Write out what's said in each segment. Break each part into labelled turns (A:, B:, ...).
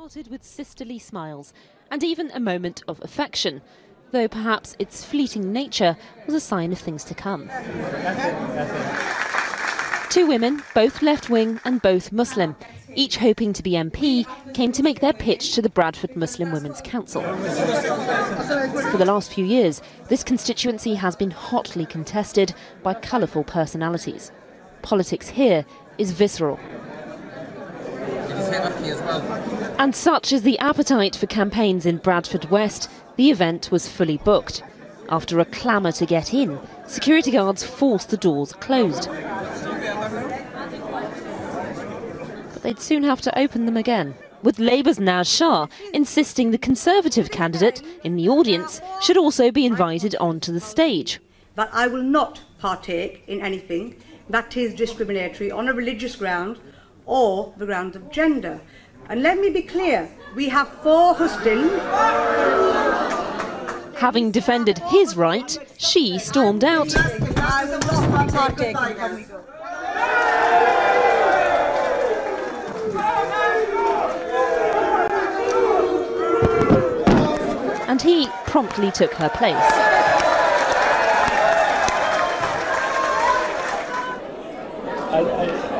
A: Started with sisterly smiles and even a moment of affection, though perhaps its fleeting nature was a sign of things to come. Two women, both left-wing and both Muslim, each hoping to be MP, came to make their pitch to the Bradford Muslim Women's Council. For the last few years, this constituency has been hotly contested by colourful personalities. Politics here is visceral. And such is the appetite for campaigns in Bradford West, the event was fully booked. After a clamour to get in, security guards forced the doors closed. But they'd soon have to open them again, with Labour's Naz Shah insisting the Conservative candidate in the audience should also be invited onto the stage.
B: But I will not partake in anything that is discriminatory on a religious ground or the grounds of gender. And let me be clear, we have 4 hustings.
A: Having defended his right, she stormed out.
B: I will not partake.
A: And he promptly took her place.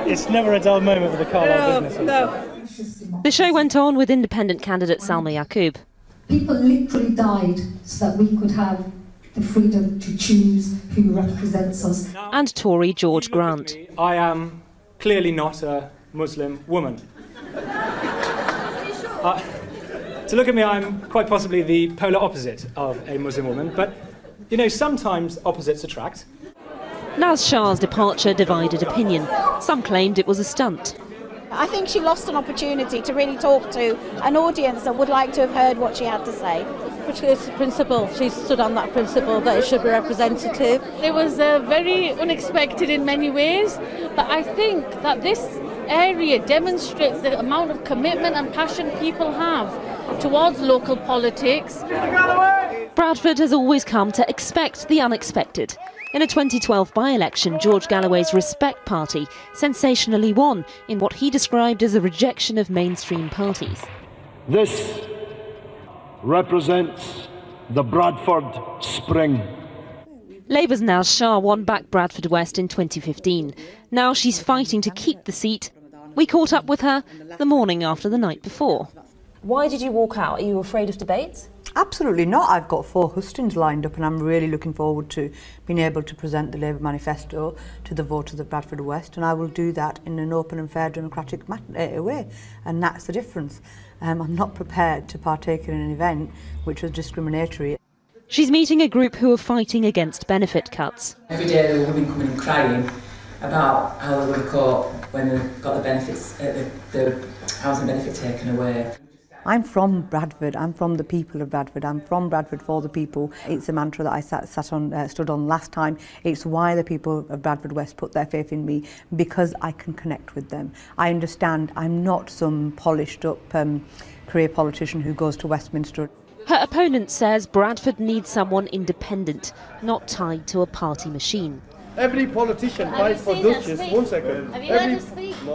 C: It's never a dull moment with the Carlisle business.
B: No.
A: The show went on with independent candidate Salma Yaqub.
D: People literally died so that we could have the freedom to choose who represents us.
A: And Tory George Grant.
C: I am clearly not a Muslim woman. To look at me, I'm quite possibly the polar opposite of a Muslim woman, but, you know, sometimes opposites attract.
A: Naz Shah's departure divided opinion. Some claimed it was a stunt.
E: I think she lost an opportunity to really talk to an audience that would like to have heard what she had to say.
F: Which is the principle. She stood on that principle that it should be representative. It was very unexpected in many ways, but I think that this area demonstrates the amount of commitment and passion people have towards local politics.
A: Bradford has always come to expect the unexpected. In a 2012 by-election, George Galloway's Respect Party sensationally won in what he described as a rejection of mainstream parties.
G: This represents the Bradford Spring.
A: Labour's Naz Shah won back Bradford West in 2015. Now she's fighting to keep the seat. We caught up with her the morning after the night before.
H: Why did you walk out? Are you afraid of debate?
B: Absolutely not. I've got 4 hustings lined up and I'm really looking forward to being able to present the Labour manifesto to the voters of Bradford West, and I will do that in an open and fair democratic way, and that's the difference. I'm not prepared to partake in an event which was discriminatory.
A: She's meeting a group who are fighting against benefit cuts.
I: Every day there were women coming and crying about how they were caught when they got the benefits, the housing benefit taken away.
B: I'm from Bradford, I'm from the people of Bradford, I'm from Bradford for the people. It's a mantra that I stood on last time. It's why the people of Bradford West put their faith in me, because I can connect with them. I understand I'm not some polished up career politician who goes to Westminster.
A: Her opponent says Bradford needs someone independent, not tied to a party machine.
J: Every politician fights for Duchess. 1 second.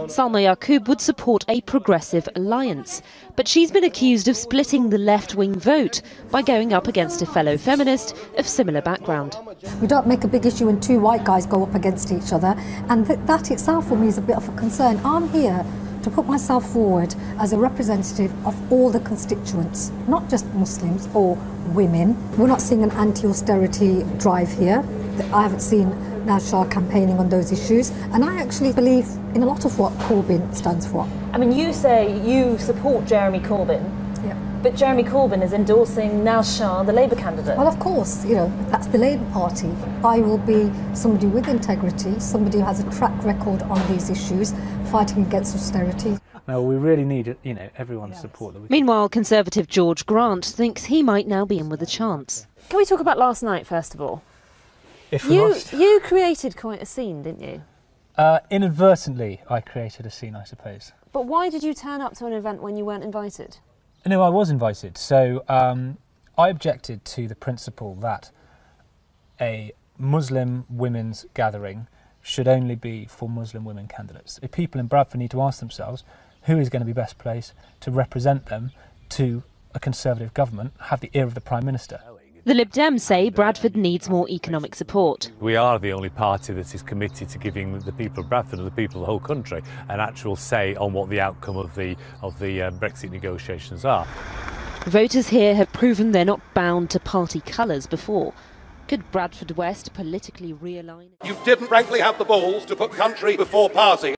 A: Salma Yaqub would support a progressive alliance, but she's been accused of splitting the left-wing vote by going up against a fellow feminist of similar background.
D: We don't make a big issue when 2 white guys go up against each other, and that itself for me is a bit of a concern. I'm here to put myself forward as a representative of all the constituents, not just Muslims or women. We're not seeing an anti-austerity drive here. I haven't seen Naz Shah campaigning on those issues, and I actually believe in a lot of what Corbyn stands for.
H: I mean, you say you support Jeremy Corbyn,
D: yeah,
H: but Jeremy Corbyn is endorsing Naz Shah, the Labour candidate.
D: Well, of course, you know, that's the Labour Party. I will be somebody with integrity, somebody who has a track record on these issues, fighting against austerity.
C: No, we really need, you know, everyone's support.
A: Meanwhile, Conservative George Grant thinks he might now be in with a chance.
H: Can we talk about last night, first of all?
A: You created quite a scene, didn't you?
C: Inadvertently, I created a scene, I suppose.
A: But why did you turn up to an event when you weren't invited?
C: No, I was invited. So I objected to the principle that a Muslim women's gathering should only be for Muslim women candidates. If people in Bradford need to ask themselves, who is going to be best placed to represent them to a Conservative government, have the ear of the Prime Minister.
A: The Lib Dems say Bradford needs more economic support.
K: We are the only party that is committed to giving the people of Bradford and the people of the whole country an actual say on what the outcome of the Brexit negotiations are.
A: Voters here have proven they're not bound to party colours before. Could Bradford West politically realign?
L: You didn't frankly have the balls to put country before party.